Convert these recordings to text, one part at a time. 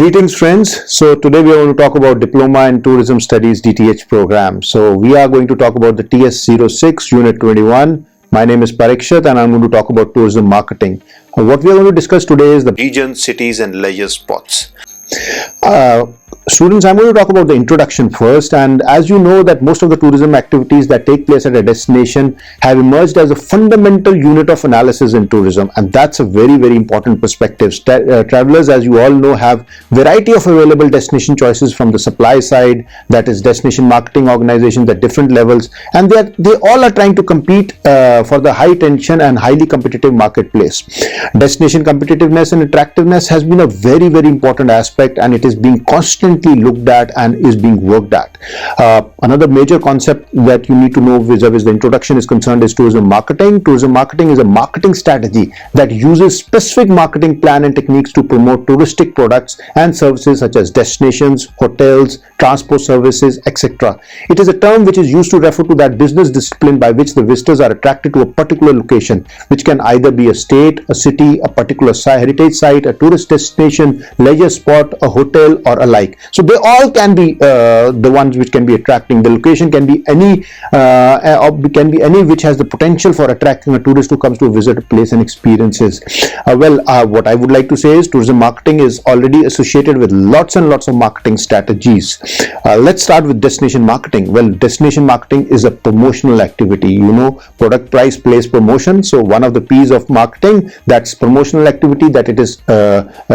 Greetings friends. So today we are going to talk about Diploma in Tourism Studies DTH program. So we are going to talk about the TS06 Unit 21. My name is Parikshat and I'm going to talk about tourism marketing. What we are going to discuss today is the regions, cities and leisure spots. Students, I'm going to talk about the introduction first, and as you know that most of the tourism activities that take place at a destination have emerged as a fundamental unit of analysis in tourism, and that's a very important perspective. Travelers, as you all know, have variety of available destination choices from the supply side, that is destination marketing organizations at different levels, and they all are trying to compete for the high tension and highly competitive marketplace. Destination competitiveness and attractiveness has been a very important aspect, and it is being constantly looked at and is being worked at. Another major concept that you need to know vis-a-vis the introduction is concerned is tourism marketing. Tourism marketing is a marketing strategy that uses specific marketing plan and techniques to promote touristic products and services such as destinations, hotels, transport services, etc. It is a term which is used to refer to that business discipline by which the visitors are attracted to a particular location, which can either be a state, a city, a particular heritage site, a tourist destination, leisure spot, a hotel, or alike. So they all can be the ones which can be attracting. The location can be any which has the potential for attracting a tourist who comes to visit a place and experiences. What I would like to say is tourism marketing is already associated with lots and lots of marketing strategies. Let's start with destination marketing. Well, destination marketing is a promotional activity. You know, product, price, place, promotion. So one of the P's of marketing, that's promotional activity that it is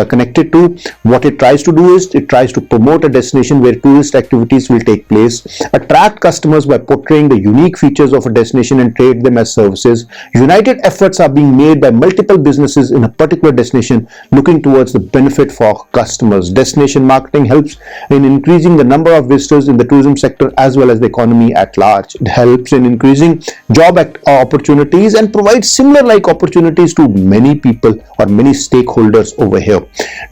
connected to. What it tries to do is it tries to promote a destination where tourist activities will take place, attract customers by portraying the unique features of a destination and trade them as services. United efforts are being made by multiple businesses in a particular destination looking towards the benefit for customers. Destination marketing helps in increasing the number of visitors in the tourism sector as well as the economy at large. It helps in increasing job opportunities and provides similar like opportunities to many people or many stakeholders over here.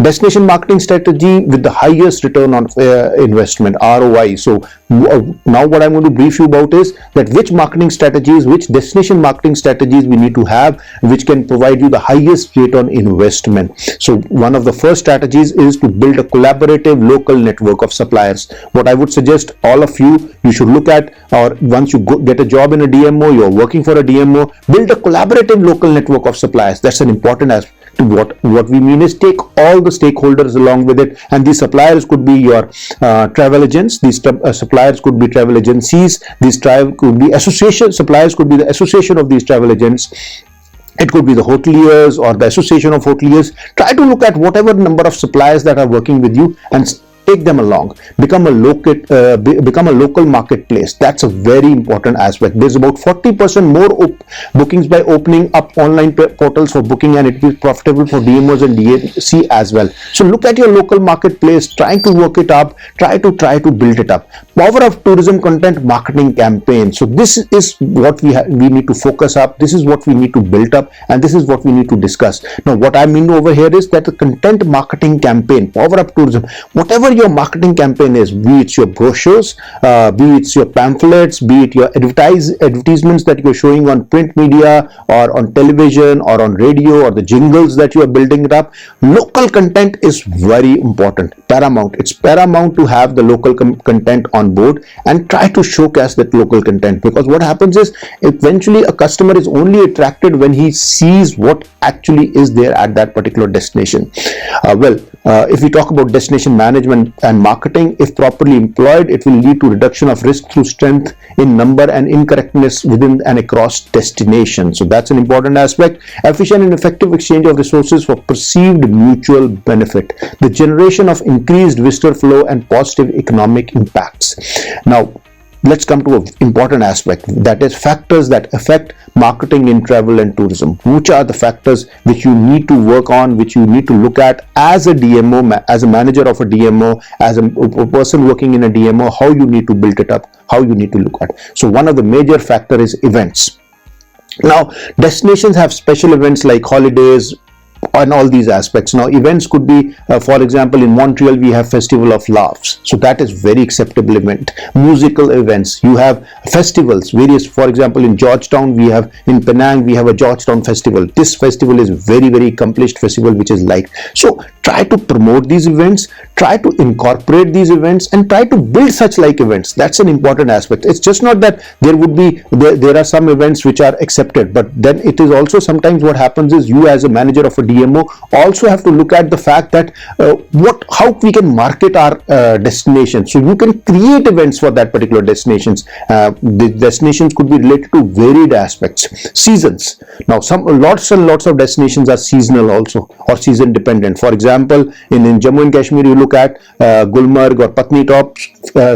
Destination marketing strategy with the highest return on investment, ROI. So now what I'm going to brief you about is that which marketing strategies, which destination marketing strategies we need to have which can provide you the highest rate on investment. So one of the first strategies is to build a collaborative local network of suppliers. What I would suggest all of you should look at, or once you get a job in a DMO, you're working for a DMO, build a collaborative local network of suppliers. That's an important aspect. What we mean is take all the stakeholders along with it, and these suppliers could be your travel agents, these suppliers could be travel agencies, these could be association suppliers, could be the association of these travel agents. It could be the hoteliers or the association of hoteliers. Try to look at whatever number of suppliers that are working with you and take them along. Become a local marketplace. That's a very important aspect. There's about 40% more bookings by opening up online portals for booking, and it is profitable for DMOs and DMC as well. So look at your local marketplace, trying to work it up, try to build it up. Power of tourism content marketing campaign. So this is what we need to focus up. This is what we need to build up, and this is what we need to discuss. Now what I mean over here is that the content marketing campaign, power up tourism, whatever your marketing campaign is, be it your brochures, be it your pamphlets, be it your advertisements that you're showing on print media or on television or on radio, or the jingles that you are building it up, local content is very important, paramount. It's paramount to have the local content on board and try to showcase that local content, because what happens is eventually a customer is only attracted when he sees what actually is there at that particular destination. If we talk about destination management and marketing, if properly employed, it will lead to reduction of risk through strength in number and incorrectness within and across destination. So that's an important aspect. Efficient and effective exchange of resources for perceived mutual benefit. The generation of increased visitor flow and positive economic impacts. Now let's come to an important aspect, that is factors that affect marketing in travel and tourism. Which are the factors which you need to work on, which you need to look at as a DMO, as a manager of a DMO, as a person working in a DMO, how you need to build it up, how you need to look at. So one of the major factor is events. Now destinations have special events like holidays, on all these aspects. Now events could be for example, in Montreal we have Festival of Laughs, so that is very acceptable event. Musical events, you have festivals, various, for example in Georgetown we have, in Penang we have a Georgetown festival. This festival is very accomplished festival which is liked. So try to promote these events, try to incorporate these events, and try to build such like events. That's an important aspect. It's just not that there are some events which are accepted, but then it is also sometimes what happens is you as a manager of a DMO also have to look at the fact that how we can market our destination. So you can create events for that particular destinations. The destinations could be related to varied aspects. Seasons. Now lots and lots of destinations are seasonal also, or season dependent. For example, in Jammu and Kashmir, you look at Gulmarg or Patnitop,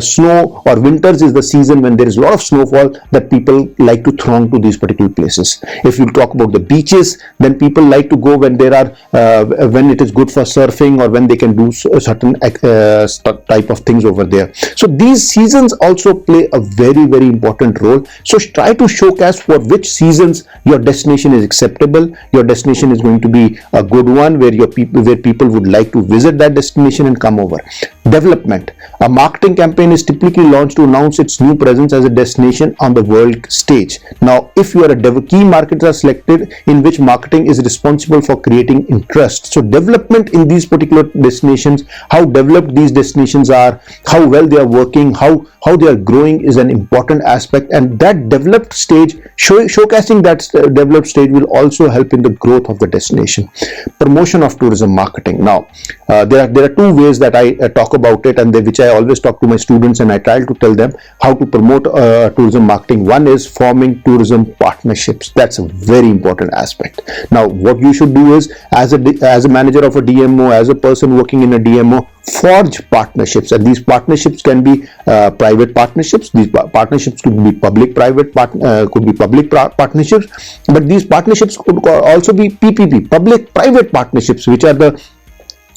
snow or winters is the season when there is a lot of snowfall that people like to throng to these particular places. If you talk about the beaches, then people like to go when there are when it is good for surfing, or when they can do certain type of things over there. So these seasons also play a very, very important role. So try to showcase for which seasons your destination is acceptable, your destination is going to be a good one, where people would like to visit that destination and come over. Development. A marketing campaign is typically launched to announce its new presence as a destination on the world stage. Now, if you are a key markets are selected in which marketing is responsible for creating interest. So development in these particular destinations, how developed these destinations are, how well they are working, how they are growing is an important aspect, and that developed stage, showcasing that developed stage will also help in the growth of the destination. Promotion of tourism marketing. Now, there are two ways that I talk about it, and which I always talk to my students, and I try to tell them how to promote tourism marketing. One is forming tourism partnerships. That's a very important aspect. Now, what you should do is, as a manager of a DMO, as a person working in a DMO, forge partnerships, and these partnerships can be private partnerships. These partnerships could be public-private partnerships, but these partnerships could also be PPP, public-private partnerships, which are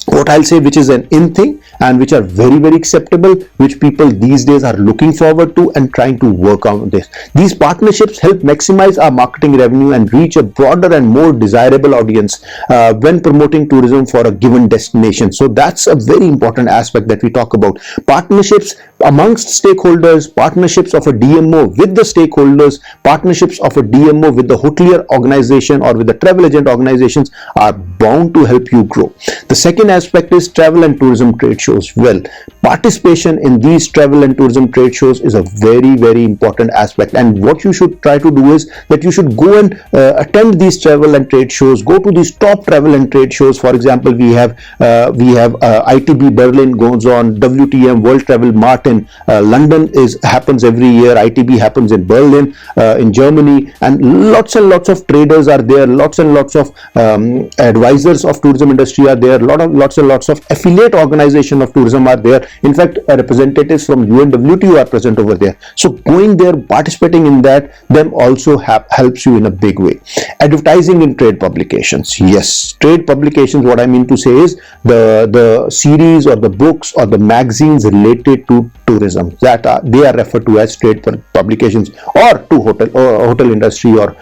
which is an in thing, and which are very, very acceptable, which people these days are looking forward to and trying to work on this. These partnerships help maximize our marketing revenue and reach a broader and more desirable audience when promoting tourism for a given destination. So that's a very important aspect that we talk about. Partnerships amongst stakeholders, partnerships of a DMO with the stakeholders, partnerships of a DMO with the hotelier organization or with the travel agent organizations are bound to help you grow. The second aspect is travel and tourism trade shows. Well, participation in these travel and tourism trade shows is a very, very important aspect, and what you should try to do is that you should go and attend these travel and trade shows, go to these top travel and trade shows. For example, we have ITB Berlin goes on, WTM World Travel Mart in London happens every year, ITB happens in Berlin in Germany, and lots of traders are there, lots and lots of advisors of tourism industry are there, lots and lots of affiliate organization of tourism are there. In fact, representatives from UNWTO are present over there. So going there, participating in that, them also helps you in a big way. Advertising in trade publications. Yes, trade publications, what I mean to say is the series or the books or the magazines related to tourism, that they are referred to as trade publications, or to hotel industry, or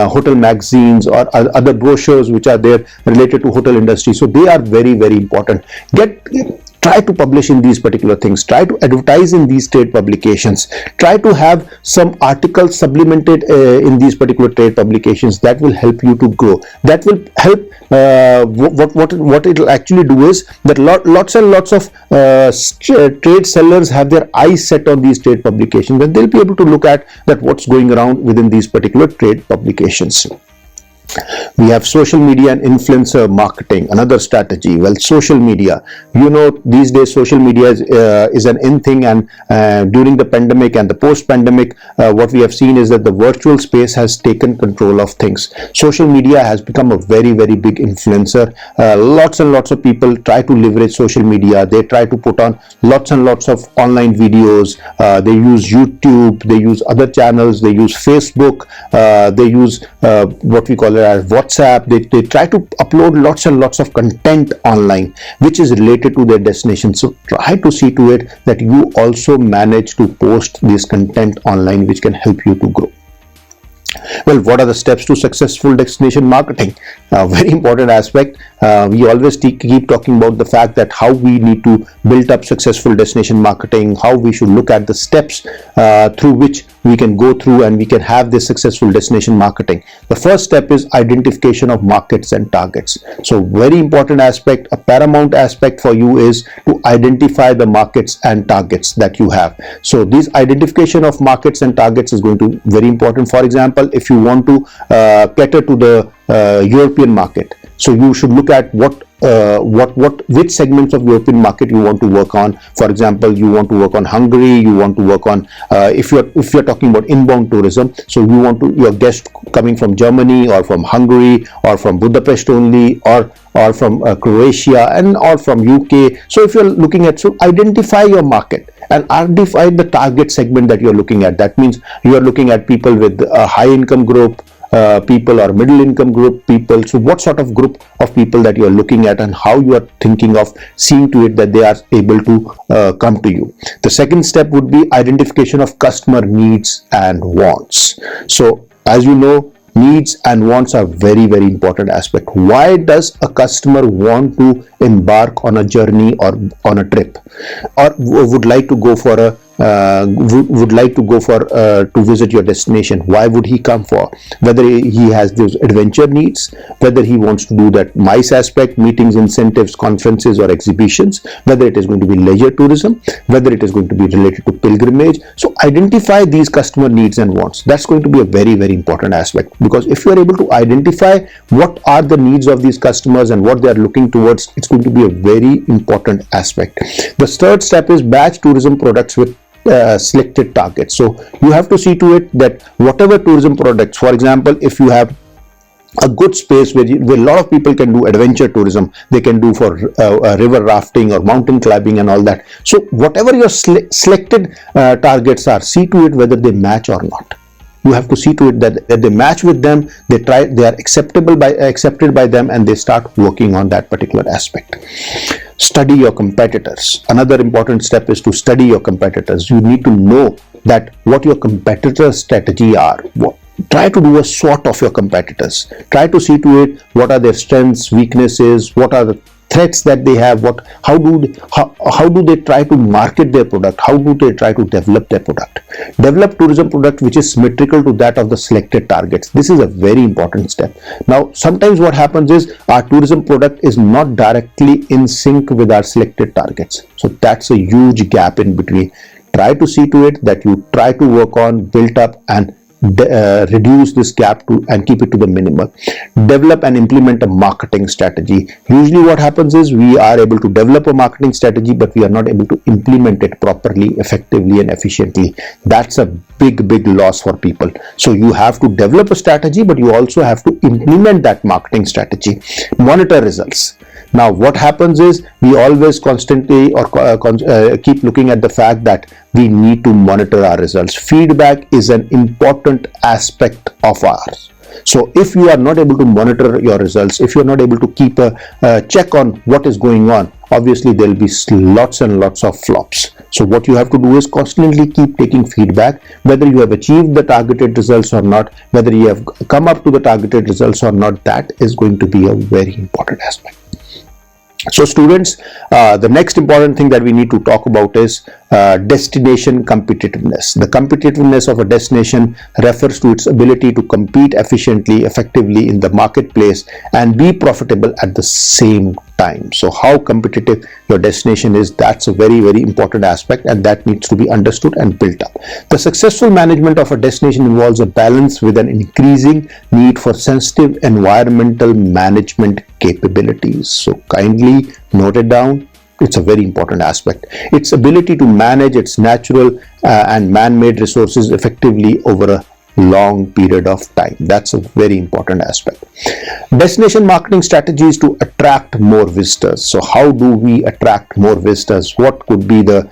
hotel magazines, or other brochures which are there related to hotel industry. So they are very, very important. Try to publish in these particular things, try to advertise in these trade publications, try to have some articles supplemented in these particular trade publications. That will help you to grow. That will help. What it will actually do is that lots and lots of trade sellers have their eyes set on these trade publications, and they'll be able to look at that what's going around within these particular trade publications. We have social media and influencer marketing, another strategy. Well, social media, these days social media is an in thing, and during the pandemic and the post-pandemic, what we have seen is that the virtual space has taken control of things. Social media has become a very, very big influencer. Lots and lots of people try to leverage social media. They try to put on lots and lots of online videos. They use YouTube, they use other channels, they use Facebook, they use what we call as WhatsApp. They try to upload lots and lots of content online which is related to their destination. So try to see to it that you also manage to post this content online which can help you to grow. Well, what are the steps to successful destination marketing? A very important aspect. We always keep talking about the fact that how we need to build up successful destination marketing, how we should look at the steps through which we can go through and we can have this successful destination marketing. The first step is identification of markets and targets. So very important aspect, a paramount aspect for you is to identify the markets and targets that you have. So this identification of markets and targets is going to be very important. For example, if you want to cater to the European market, so you should look at which segments of European market you want to work on. For example, you want to work on Hungary, you want to work on if you're talking about inbound tourism, so you want to your guest coming from Germany or from Hungary or from Budapest only, or from Croatia and or from UK. So if you're looking at, so identify your market and identify the target segment that you're looking at. That means you are looking at people with a high income group, people or middle income group people. So what sort of group of people that you are looking at and how you are thinking of seeing to it that they are able to come to you. The second step would be identification of customer needs and wants. So as you know, needs and wants are very, very important aspect. Why does a customer want to embark on a journey or on a trip, or would like to go for a to visit your destination? Why would he come for? Whether he has those adventure needs, whether he wants to do that MICE aspect, meetings, incentives, conferences or exhibitions, whether it is going to be leisure tourism, whether it is going to be related to pilgrimage. So identify these customer needs and wants. That's going to be a very, very important aspect, because if you are able to identify what are the needs of these customers and what they are looking towards, it's going to be a very important aspect. The third step is batch tourism products with selected targets. So you have to see to it that whatever tourism products, for example, if you have a good space where a lot of people can do adventure tourism, they can do for river rafting or mountain climbing and all that. So whatever your selected targets are, see to it whether they match or not. You have to see to it that they match with them, they are accepted by them, and they start working on that particular aspect. Study your competitors. Another important step is to study your competitors. You need to know that what your competitors' strategy are. Try to do a SWOT of your competitors. Try to see to it what are their strengths, weaknesses, what are the threats that they have, how do they try to market their product, how do they try to develop their product. Develop tourism product which is symmetrical to that of the selected targets. This is a very important step. Now sometimes what happens is our tourism product is not directly in sync with our selected targets, so that's a huge gap in between. Try to see to it that you try to work on, build up and reduce this gap and keep it to the minimum. Develop and implement a marketing strategy. Usually what happens is we are able to develop a marketing strategy, but we are not able to implement it properly, effectively and efficiently. That's a big loss for people. So you have to develop a strategy, but you also have to implement that marketing strategy. Monitor results. Now what happens is we always constantly keep looking at the fact that we need to monitor our results. Feedback is an important aspect of ours. So if you are not able to monitor your results, if you are not able to keep a check on what is going on, obviously there will be lots and lots of flops. So what you have to do is constantly keep taking feedback, whether you have achieved the targeted results or not, whether you have come up to the targeted results or not. That is going to be a very important aspect. So students, the next important thing that we need to talk about is destination competitiveness. The competitiveness of a destination refers to its ability to compete efficiently, effectively in the marketplace and be profitable at the same time. So how competitive your destination is, that's a very important aspect, and that needs to be understood and built up. The successful management of a destination involves a balance with an increasing need for sensitive environmental management capabilities. So kindly note it down. It's a very important aspect. Its ability to manage its natural and man-made resources effectively over a long period of time. That's a very important aspect. Destination marketing strategies to attract more visitors. So how do we attract more visitors? What could be the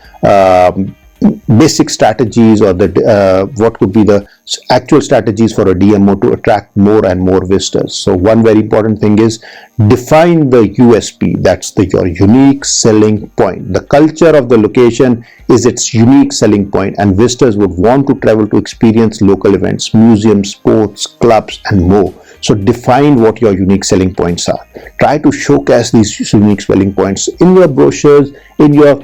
basic strategies, or the what could be the actual strategies for a DMO to attract more and more visitors? So one very important thing is define the USP. That's your unique selling point. The culture of the location is its unique selling point, and visitors would want to travel to experience local events, museums, sports, clubs and more. So define what your unique selling points are. Try to showcase these unique selling points in your brochures, in your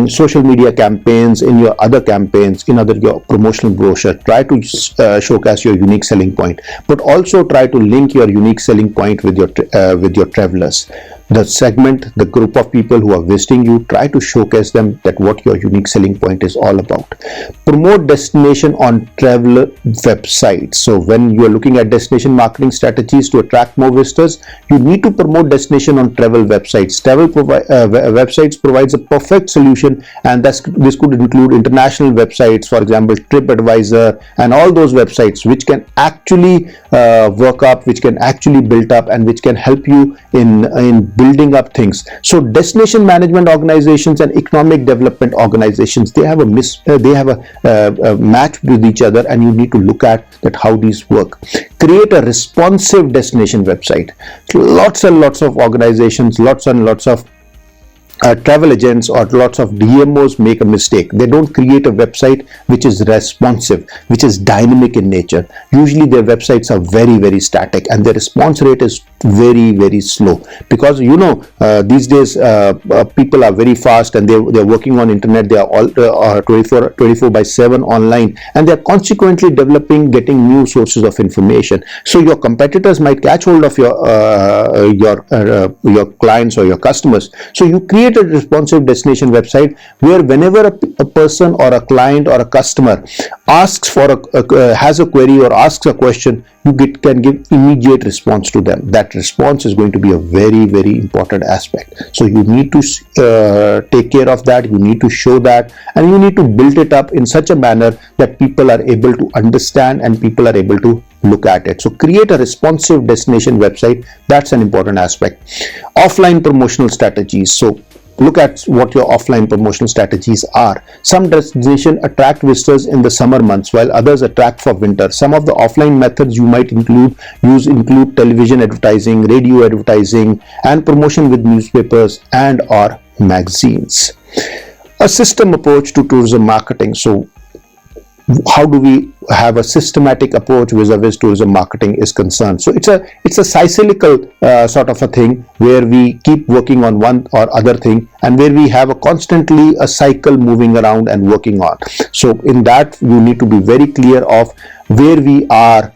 social media campaigns, in your other campaigns, in your promotional brochure. Try to showcase your unique selling point, but also try to link your unique selling point with your travelers. The segment, the group of people who are visiting you, try to showcase them that what your unique selling point is all about. Promote destination on traveler websites. So when you are looking at destination marketing strategies to attract more visitors, you need to promote destination on travel websites. Travel websites provides a perfect solution, and this could include international websites, for example TripAdvisor, and all those websites which can actually work up, which can actually build up, and which can help you in building up things. So destination management organizations and economic development organizations, they have a match with each other, and you need to look at that how these work. Create a responsive destination website. Lots and lots of organizations, lots and lots of travel agents or lots of DMOs make a mistake. They don't create a website which is responsive, which is dynamic in nature. Usually their websites are very, very static, and their response rate is very, very slow, because these days people are very fast, and they're working on internet. They are all 24/7 online, and they're consequently getting new sources of information. So your competitors might catch hold of your clients or your customers. So you create a responsive destination website where whenever a person or a client or a customer asks for has a query or asks a question, you can give immediate response to them. That response is going to be a very, very important aspect. So you need to take care of that. You need to show that, and you need to build it up in such a manner that people are able to understand and people are able to look at it. So create a responsive destination website. That's an important aspect. Offline promotional strategies. So look at what your offline promotional strategies are. Some destinations attract visitors in the summer months, while others attract for winter. Some of the offline methods you might include television advertising, radio advertising, and promotion with newspapers and or magazines. A system approach to tourism marketing. So how do we have a systematic approach vis-a-vis tourism marketing is concerned? So it's a cyclical sort of a thing where we keep working on one or other thing, and where we have constantly a cycle moving around and working on. So in that, you need to be very clear of where we are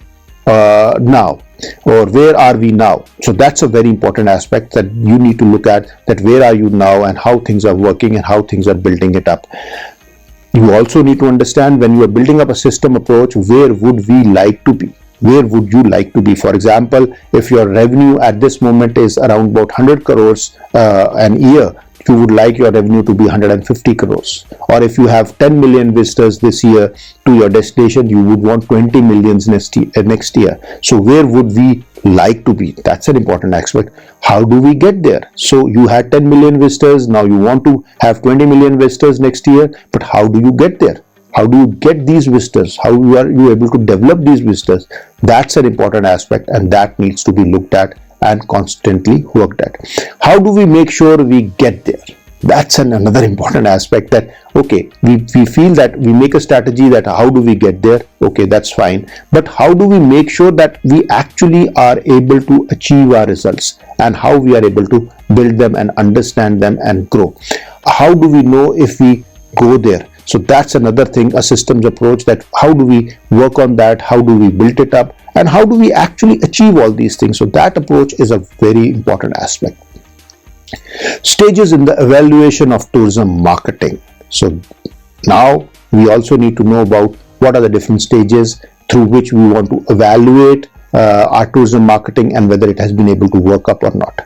now, or where are we now. So that's a very important aspect that you need to look at, that where are you now and how things are working and how things are building it up. You also need to understand, when you are building up a system approach, where would we like to be? Where would you like to be? For example, if your revenue at this moment is around about 100 crores an year, you would like your revenue to be 150 crores. Or if you have 10 million visitors this year to your destination, you would want 20 millions next year. So where would we like to be? That's an important aspect. How do we get there? So you had 10 million visitors, now you want to have 20 million visitors next year, but how do you get there? How do you get these visitors? How are you able to develop these visitors? That's an important aspect, and that needs to be looked at and constantly worked at. How do we make sure we get there? That's another important aspect, that okay, we feel that we make a strategy that how do we get there? Okay, that's fine, but how do we make sure that we actually are able to achieve our results, and how we are able to build them and understand them and grow? How do we know if we go there? So that's another thing, a systems approach, that how do we work on that? How do we build it up? And how do we actually achieve all these things? So that approach is a very important aspect. Stages in the evaluation of tourism marketing. So now we also need to know about what are the different stages through which we want to evaluate our tourism marketing and whether it has been able to work up or not.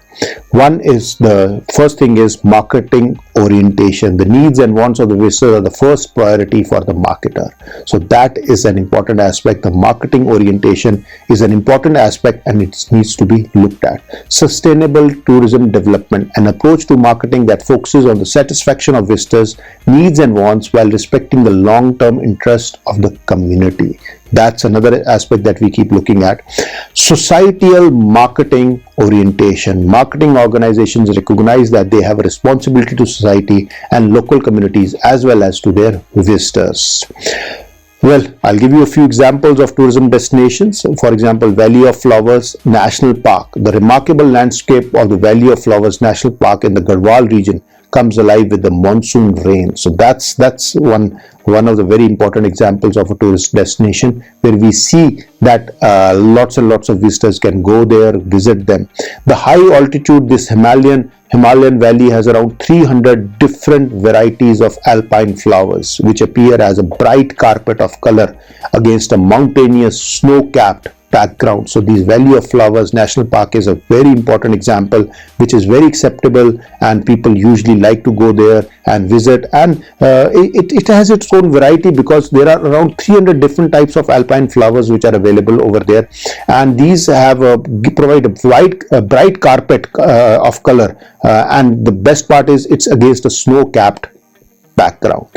The first thing is marketing orientation. The needs and wants of the visitor are the first priority for the marketer. So that is an important aspect. The marketing orientation is an important aspect, and it needs to be looked at. Sustainable tourism development, an approach to marketing that focuses on the satisfaction of visitors' needs and wants while respecting the long-term interest of the community. That's another aspect that we keep looking at. Societal marketing orientation. Marketing organizations recognize that they have a responsibility to society and local communities as well as to their visitors. Well, I'll give you a few examples of tourism destinations. For example, Valley of Flowers National Park. The remarkable landscape of the Valley of Flowers National Park in the Garhwal region comes alive with the monsoon rain. So that's one of the very important examples of a tourist destination, where we see that lots and lots of visitors can go there, visit them. The high altitude, this Himalayan valley has around 300 different varieties of alpine flowers, which appear as a bright carpet of color against a mountainous snow-capped background. So this Valley of Flowers National Park is a very important example, which is very acceptable, and people usually like to go there and visit. And it has its own variety, because there are around 300 different types of alpine flowers which are available over there, and these have provide a bright carpet of color, and the best part is it's against a snow-capped background.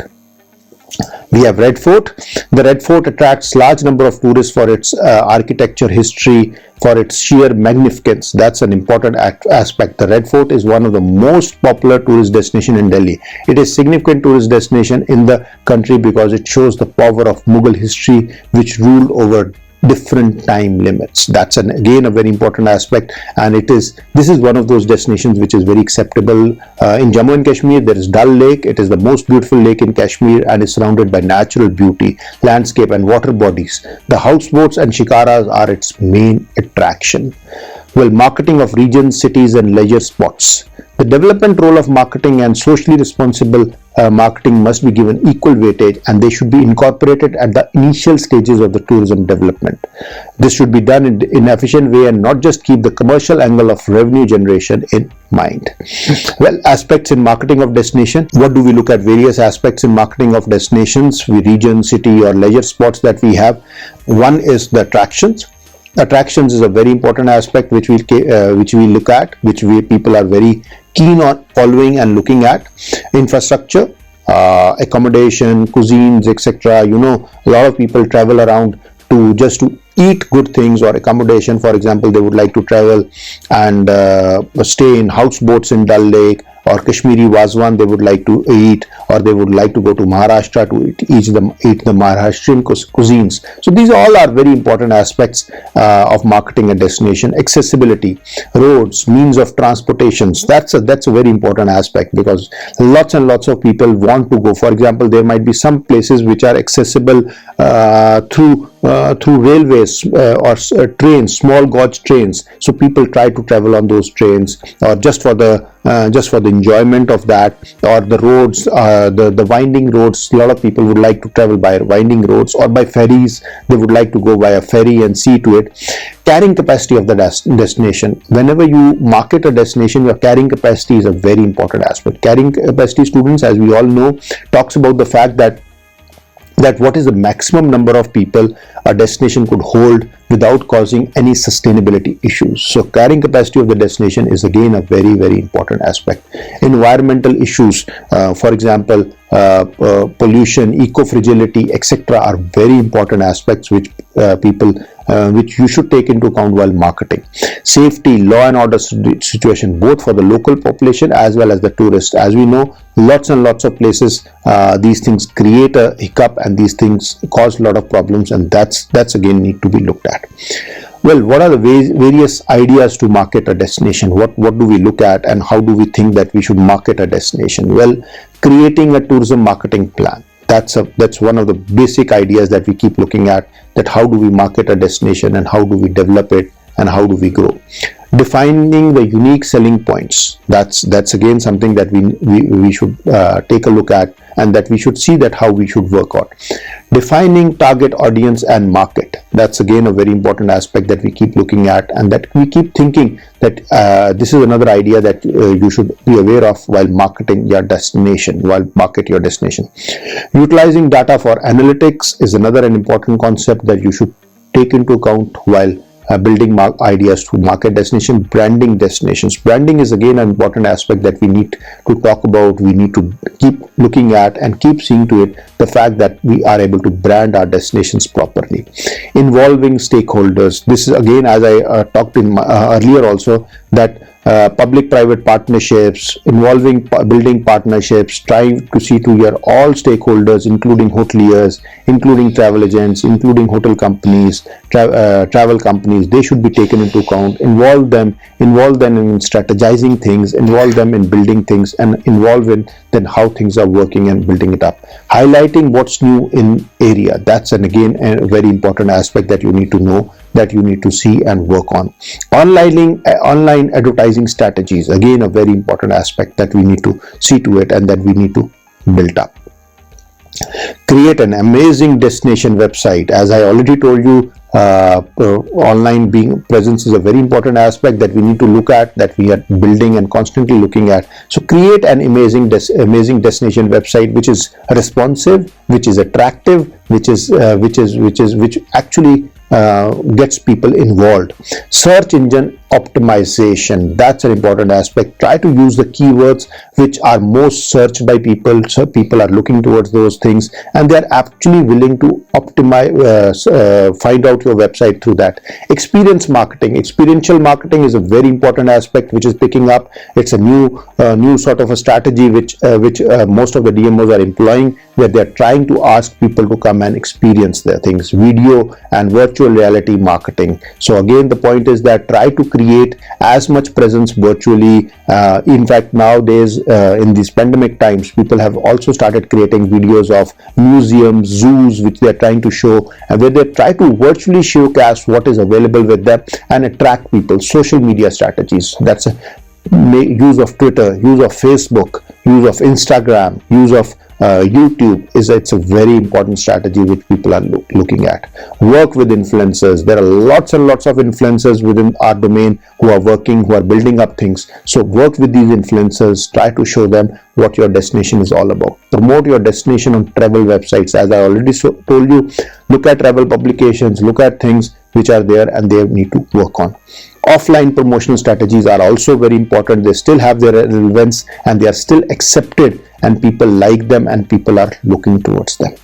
We have Red Fort. The Red Fort attracts large number of tourists for its architecture, history, for its sheer magnificence. That's an important aspect. The Red Fort is one of the most popular tourist destination in Delhi. It is a significant tourist destination in the country because it shows the power of Mughal history, which ruled over different time limits. That's again a very important aspect, and this is one of those destinations which is very acceptable. In Jammu and Kashmir, there is Dal Lake. It is the most beautiful lake in Kashmir and is surrounded by natural beauty, landscape and water bodies. The houseboats and shikaras are its main attraction. Well, marketing of regions, cities and leisure spots. The development role of marketing and socially responsible marketing must be given equal weightage, and they should be incorporated at the initial stages of the tourism development. This should be done in an efficient way and not just keep the commercial angle of revenue generation in mind. Well, aspects in marketing of destination. What do we look at? Various aspects in marketing of destinations, region, city or leisure spots that we have. One is the attractions. Attractions is a very important aspect which we look at, which people are very keen on following and looking at. Infrastructure, accommodation, cuisines, etc. A lot of people travel around just to eat good things or accommodation. For example, they would like to travel and stay in houseboats in Dal Lake, or Kashmiri Wazwan they would like to eat, or they would like to go to Maharashtra to eat the Maharashtrian cuisines. So these all are very important aspects of marketing a destination. Accessibility, roads, means of transportations, that's a very important aspect, because lots and lots of people want to go. For example, there might be some places which are accessible through railways or trains, small gauge trains. So people try to travel on those trains, or just for the enjoyment of that, or the roads, the winding roads. A lot of people would like to travel by winding roads, or by ferries. They would like to go by a ferry and see to it. Carrying capacity of the destination. Whenever you market a destination, your carrying capacity is a very important aspect. Carrying capacity, students, as we all know, talks about the fact that what is the maximum number of people a destination could hold without causing any sustainability issues. So carrying capacity of the destination is again a very, very important aspect. Environmental issues, for example, pollution, eco-fragility, etc. are very important aspects which which you should take into account while marketing. Safety, law and order situation, both for the local population as well as the tourist. As we know, lots and lots of places these things create a hiccup, and these things cause a lot of problems, and that's again need to be looked at. Well, what are the various ideas to market a destination? What do we look at, and how do we think that we should market a destination? Well, creating a tourism marketing plan. That's one of the basic ideas that we keep looking at, that how do we market a destination, and how do we develop it, and how do we grow. Defining the unique selling points. That's again something that we should take a look at, and that we should see that how we should work on. Defining target audience and market. That's again a very important aspect that we keep looking at, and that we keep thinking that this is another idea that you should be aware of while marketing your destination, Utilizing data for analytics is another important concept that you should take into account while building ideas to market destination. Branding destinations. Branding is again an important aspect that we need to talk about. We need to keep looking at and keep seeing to it the fact that we are able to brand our destinations properly. Involving stakeholders. This is again, as I talked in earlier also, that public-private partnerships, involving building partnerships, trying to see to your all stakeholders, including hoteliers, including travel agents, including hotel companies, travel companies. They should be taken into account. Involve them in strategizing things, involve them in building things, and involve in then how things are working and building it up. Highlighting what's new in area. That's again a very important aspect that you need to know, that you need to see and work on. Online advertising strategies, again a very important aspect that we need to see to it and that we need to build up. Create an amazing destination website. As I already told you, online being presence is a very important aspect that we need to look at, that we are building and constantly looking at. So create an amazing destination website which is responsive, which is attractive, which actually gets people involved. Search engine optimization, that's an important aspect. Try to use the keywords which are most searched by people, so people are looking towards those things and they are actually willing to optimize, find out your website through that. Experiential marketing is a very important aspect which is picking up. It's a new sort of a strategy which most of the DMOs are employing, where they're trying to ask people to come and experience their things. Video and virtual reality marketing. So again, the point is that try to create as much presence virtually. In fact, nowadays in these pandemic times, people have also started creating videos of museums, zoos, which they're trying to show, and where they try to virtually showcase what is available with them and attract people. Social media strategies, that's use of Twitter, use of Facebook, use of Instagram, use of YouTube it's a very important strategy which people are looking at. Work with influencers. There are lots and lots of influencers within our domain who are working, who are building up things. So work with these influencers, try to show them what your destination is all about. Promote your destination on travel websites. As I already told you, look at travel publications, look at things which are there and they need to work on. Offline promotional strategies are also very important. They still have their relevance and they are still accepted and people like them and people are looking towards them.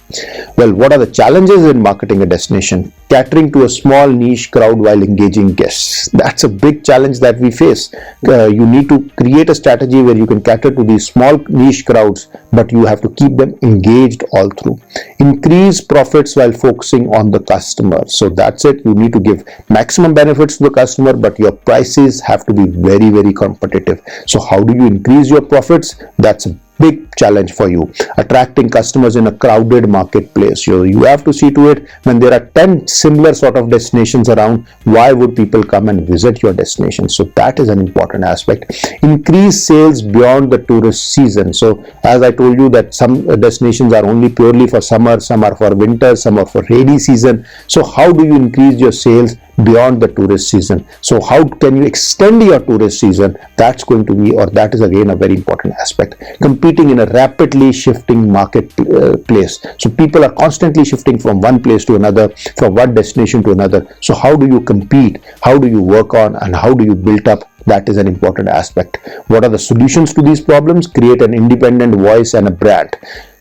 Well, what are the challenges in marketing a destination? Catering to a small niche crowd while engaging guests. That's a big challenge that we face. You need to create a strategy where you can cater to these small niche crowds, but you have to keep them engaged all through. Increase profits while focusing on the customer. So that's it. You need to give maximum benefits to the customer, but your prices have to be very, very competitive. So how do you increase your profits? That's a big challenge for you. Attracting customers in a crowded marketplace. You have to see to it, when there are 10 similar sort of destinations around, why would people come and visit your destination? So that is an important aspect. Increase sales beyond the tourist season. So as I told you that some destinations are only purely for summer, some are for winter, some are for rainy season. So how do you increase your sales beyond the tourist season? So how can you extend your tourist season? That's going to be, or that is again a very important aspect. Competing in a rapidly shifting marketplace. So people are constantly shifting from one place to another, from one destination to another. So how do you compete? How do you work on and how do you build up? That is an important aspect. What are the solutions to these problems? Create an independent voice and a brand.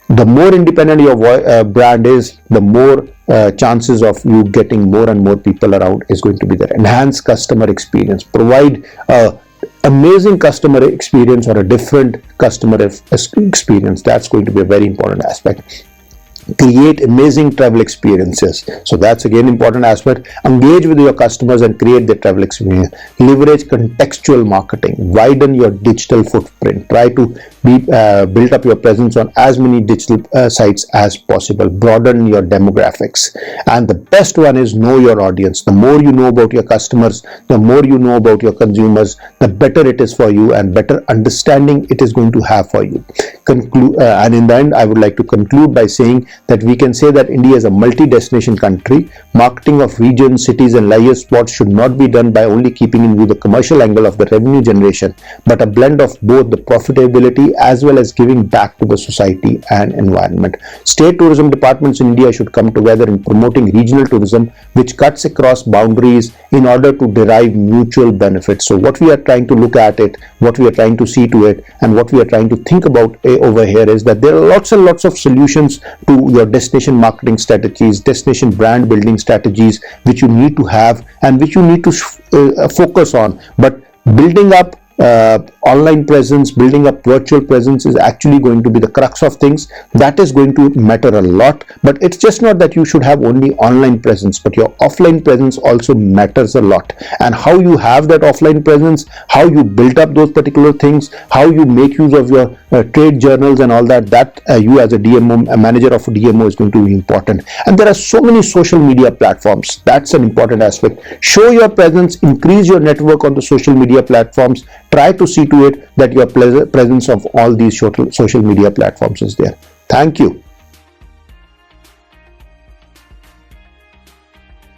The more independent your brand is, the more chances of you getting more and more people around is going to be there. Enhance customer experience. Provide amazing customer experience or a different customer experience. That's going to be a very important aspect. Create amazing travel experiences. So that's again important aspect. Engage with your customers and create their travel experience. Leverage contextual marketing. Widen your digital footprint. Try to build up your presence on as many digital sites as possible. Broaden your demographics. And the best one is know your audience. The more you know about your customers, the more you know about your consumers, the better it is for you and better understanding it is going to have for you. And in the end, I would like to conclude by saying that we can say that India is a multi-destination country. Marketing of regions, cities and leisure spots should not be done by only keeping in view the commercial angle of the revenue generation, but a blend of both the profitability as well as giving back to the society and environment. State tourism departments in India should come together in promoting regional tourism which cuts across boundaries in order to derive mutual benefits. So what we are trying to look at it, what we are trying to see to it, and what we are trying to think about over here is that there are lots and lots of solutions to your destination marketing strategies, destination brand building strategies which you need to have and which you need to focus on. But building up online presence, building up virtual presence is actually going to be the crux of things. That is going to matter a lot. But it's just not that you should have only online presence, but your offline presence also matters a lot. And how you have that offline presence, how you build up those particular things, how you make use of your trade journals and all that, you as a DMO, a manager of a DMO, is going to be important. And there are so many social media platforms. That's an important aspect. Show your presence, increase your network on the social media platforms. Try to see to it that your presence of all these social media platforms is there. Thank you.